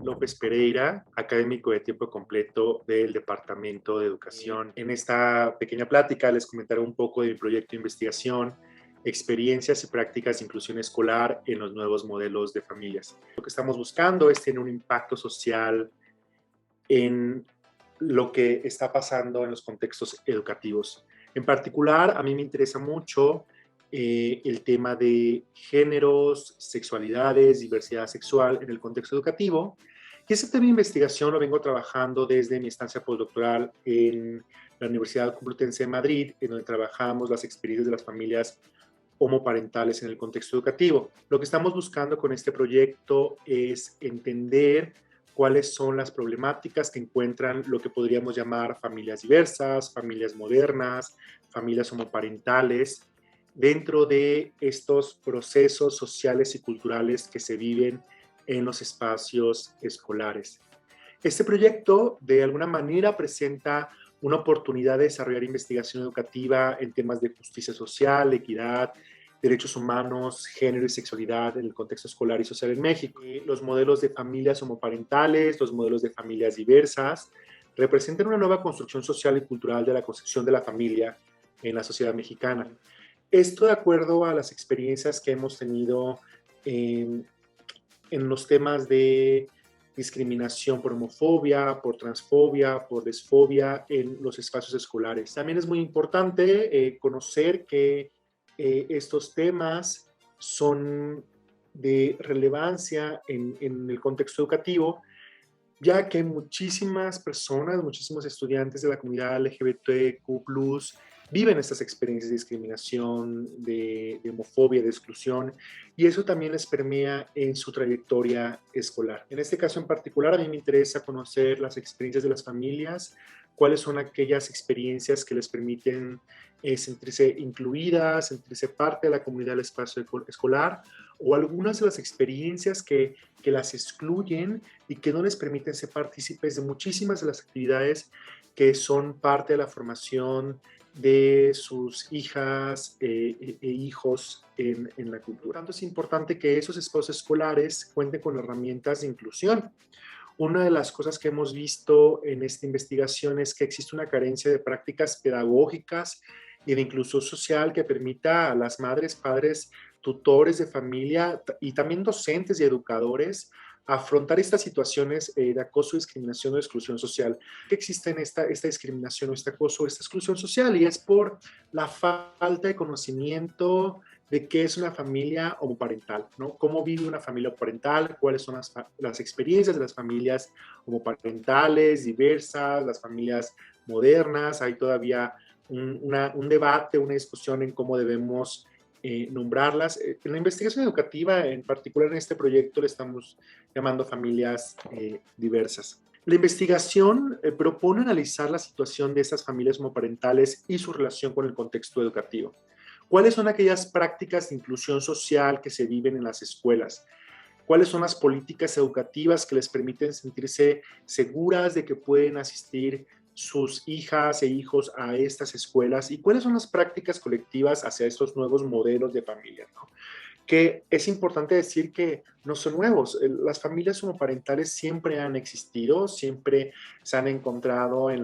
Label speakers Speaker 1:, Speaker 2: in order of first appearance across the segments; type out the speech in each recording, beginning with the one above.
Speaker 1: López Pereira, académico de tiempo completo del Departamento de Educación. En esta pequeña plática les comentaré un poco de mi proyecto de investigación, experiencias y prácticas de inclusión escolar en los nuevos modelos de familias. Lo que estamos buscando es tener un impacto social en lo que está pasando en los contextos educativos. En particular, a mí me interesa mucho el tema de géneros, sexualidades, diversidad sexual en el contexto educativo. Y ese tema de investigación lo vengo trabajando desde mi estancia postdoctoral en la Universidad Complutense de Madrid, en donde trabajamos las experiencias de las familias homoparentales en el contexto educativo. Lo que estamos buscando con este proyecto es entender cuáles son las problemáticas que encuentran lo que podríamos llamar familias diversas, familias modernas, familias homoparentales, dentro de estos procesos sociales y culturales que se viven en los espacios escolares. Este proyecto de alguna manera presenta una oportunidad de desarrollar investigación educativa en temas de justicia social, equidad, derechos humanos, género y sexualidad en el contexto escolar y social en México. Los modelos de familias homoparentales, los modelos de familias diversas, representan una nueva construcción social y cultural de la concepción de la familia en la sociedad mexicana. Esto de acuerdo a las experiencias que hemos tenido en los temas de discriminación por homofobia, por transfobia, por lesfobia en los espacios escolares. También es muy importante conocer que estos temas son de relevancia en el contexto educativo, ya que muchísimas personas, muchísimos estudiantes de la comunidad LGBTQ+, viven estas experiencias de discriminación, de homofobia, de exclusión, y eso también les permea en su trayectoria escolar. En este caso en particular, a mí me interesa conocer las experiencias de las familias, cuáles son aquellas experiencias que les permiten sentirse incluidas, sentirse parte de la comunidad del espacio escolar, o algunas de las experiencias que las excluyen y que no les permiten ser partícipes de muchísimas de las actividades que son parte de la formación de sus hijas e hijos en la cultura. Por tanto, es importante que esos espacios escolares cuenten con herramientas de inclusión. Una de las cosas que hemos visto en esta investigación es que existe una carencia de prácticas pedagógicas y de inclusión social que permita a las madres, padres, tutores de familia y también docentes y educadores afrontar estas situaciones de acoso, discriminación o exclusión social. Que existe en esta discriminación o este acoso o esta exclusión social, y es por la falta de conocimiento de qué es una familia homoparental, ¿no? ¿Cómo vive una familia homoparental? ¿Cuáles son las experiencias de las familias homoparentales, diversas, las familias modernas? Hay todavía un debate, una discusión en cómo debemos nombrarlas. En la investigación educativa, en particular en este proyecto, le estamos llamando familias diversas. La investigación propone analizar la situación de esas familias homoparentales y su relación con el contexto educativo. ¿Cuáles son aquellas prácticas de inclusión social que se viven en las escuelas? ¿Cuáles son las políticas educativas que les permiten sentirse seguras de que pueden asistir sus hijas e hijos a estas escuelas? ¿Y cuáles son las prácticas colectivas hacia estos nuevos modelos de familia, ¿no? Que es importante decir que no son nuevos. Las familias homoparentales siempre han existido, siempre se han encontrado en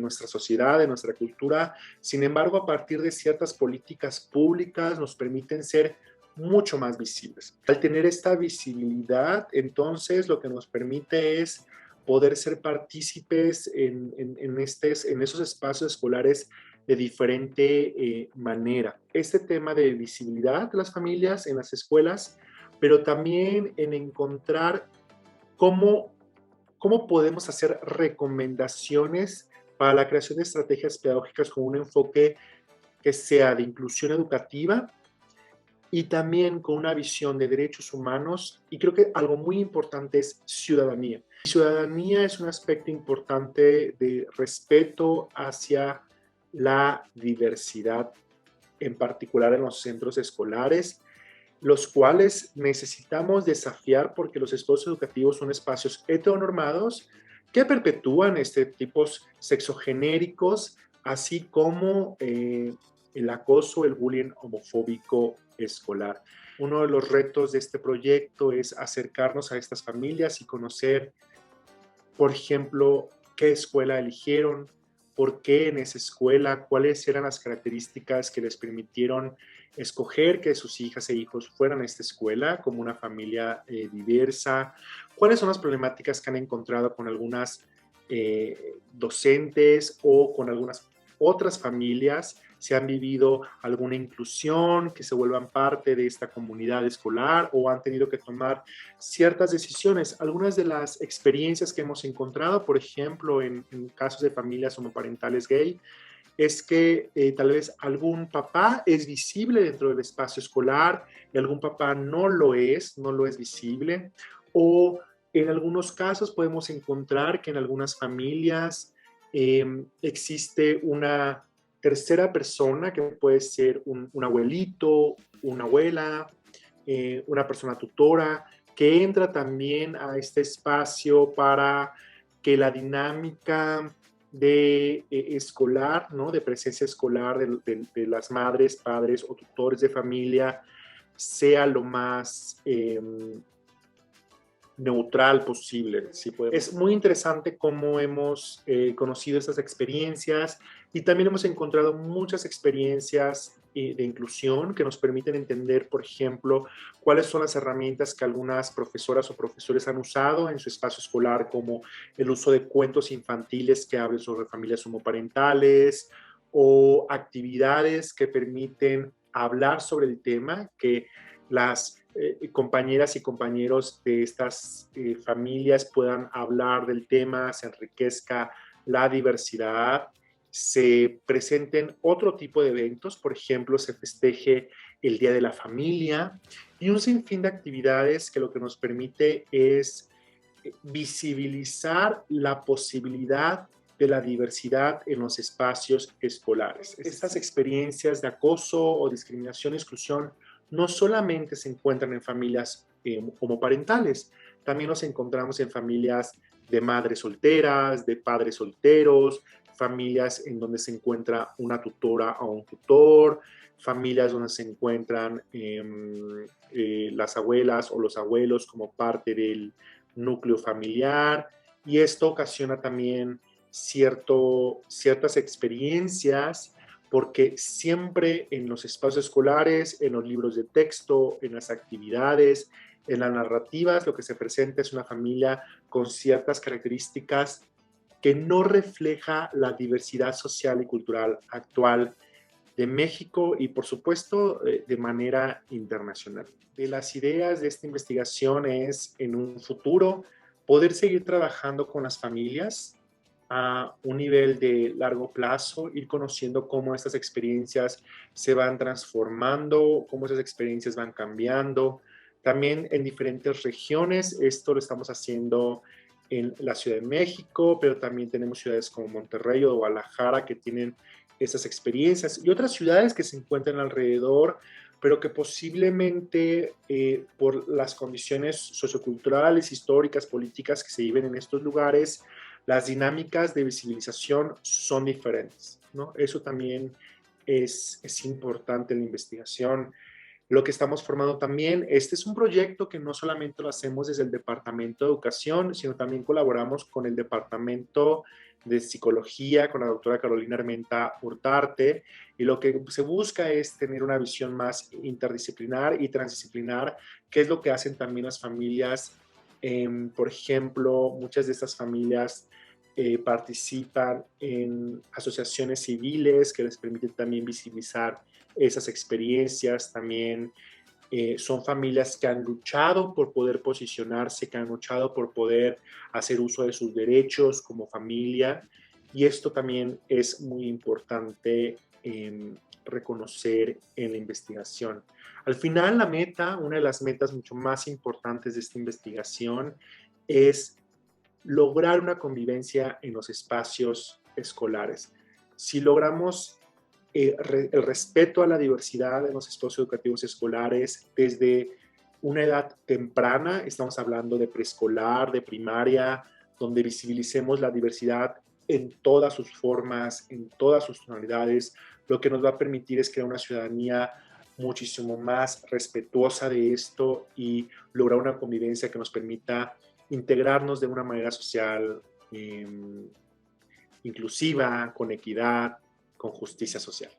Speaker 1: nuestra sociedad, en nuestra cultura. Sin embargo, a partir de ciertas políticas públicas nos permiten ser mucho más visibles. Al tener esta visibilidad, entonces lo que nos permite es poder ser partícipes en esos espacios escolares de diferente manera. Este tema de visibilidad de las familias en las escuelas, pero también en encontrar cómo, cómo podemos hacer recomendaciones para la creación de estrategias pedagógicas con un enfoque que sea de inclusión educativa y también con una visión de derechos humanos, y creo que algo muy importante es ciudadanía. Ciudadanía es un aspecto importante de respeto hacia la diversidad, en particular en los centros escolares, los cuales necesitamos desafiar porque los espacios educativos son espacios heteronormados que perpetúan tipos sexogenéricos, así como el acoso, el bullying homofóbico escolar. Uno de los retos de este proyecto es acercarnos a estas familias y conocer, por ejemplo, qué escuela eligieron, por qué en esa escuela, cuáles eran las características que les permitieron escoger que sus hijas e hijos fueran a esta escuela como una familia diversa, cuáles son las problemáticas que han encontrado con algunas docentes o con algunas otras familias, si han vivido alguna inclusión, que se vuelvan parte de esta comunidad escolar o han tenido que tomar ciertas decisiones. Algunas de las experiencias que hemos encontrado, por ejemplo, en casos de familias homoparentales gay, es que tal vez algún papá es visible dentro del espacio escolar y algún papá no lo es visible. O en algunos casos podemos encontrar que en algunas familias existe una tercera persona que puede ser un abuelito, una abuela, una persona tutora, que entra también a este espacio para que la dinámica de escolar, ¿no? De presencia escolar de las madres, padres o tutores de familia sea lo más neutral posible. Si podemos. Es muy interesante cómo hemos conocido estas experiencias y también hemos encontrado muchas experiencias de inclusión que nos permiten entender, por ejemplo, cuáles son las herramientas que algunas profesoras o profesores han usado en su espacio escolar, como el uso de cuentos infantiles que hablen sobre familias homoparentales o actividades que permiten hablar sobre el tema, que las compañeras y compañeros de estas familias puedan hablar del tema, se enriquezca la diversidad, se presenten otro tipo de eventos, por ejemplo, se festeje el Día de la Familia y un sinfín de actividades que lo que nos permite es visibilizar la posibilidad de la diversidad en los espacios escolares. Estas experiencias de acoso o discriminación y exclusión no solamente se encuentran en familias homoparentales, también nos encontramos en familias de madres solteras, de padres solteros, familias en donde se encuentra una tutora o un tutor, familias donde se encuentran las abuelas o los abuelos como parte del núcleo familiar, y esto ocasiona también ciertas experiencias porque siempre en los espacios escolares, en los libros de texto, en las actividades, en las narrativas, lo que se presenta es una familia con ciertas características que no refleja la diversidad social y cultural actual de México y, por supuesto, de manera internacional. De las ideas de esta investigación es, en un futuro, poder seguir trabajando con las familias a un nivel de largo plazo, ir conociendo cómo estas experiencias se van transformando, cómo esas experiencias van cambiando. También en diferentes regiones, esto lo estamos haciendo en la Ciudad de México, pero también tenemos ciudades como Monterrey o Guadalajara que tienen esas experiencias y otras ciudades que se encuentran alrededor, pero que posiblemente por las condiciones socioculturales, históricas, políticas que se viven en estos lugares, las dinámicas de visibilización son diferentes, ¿no? Eso también es importante en la investigación. Lo que estamos formando también, este es un proyecto que no solamente lo hacemos desde el Departamento de Educación, sino también colaboramos con el Departamento de Psicología, con la doctora Carolina Armenta Hurtarte, y lo que se busca es tener una visión más interdisciplinar y transdisciplinar, que es lo que hacen también las familias. Por ejemplo, muchas de estas familias participan en asociaciones civiles que les permiten también visibilizar esas experiencias. También son familias que han luchado por poder posicionarse, que han luchado por poder hacer uso de sus derechos como familia, y esto también es muy importante reconocer en la investigación. Al final, la meta, una de las metas mucho más importantes de esta investigación es lograr una convivencia en los espacios escolares. Si logramos el respeto a la diversidad en los espacios educativos escolares desde una edad temprana, estamos hablando de preescolar, de primaria, donde visibilicemos la diversidad en todas sus formas, en todas sus tonalidades, lo que nos va a permitir es crear una ciudadanía muchísimo más respetuosa de esto y lograr una convivencia que nos permita integrarnos de una manera social inclusiva, con equidad, con justicia social.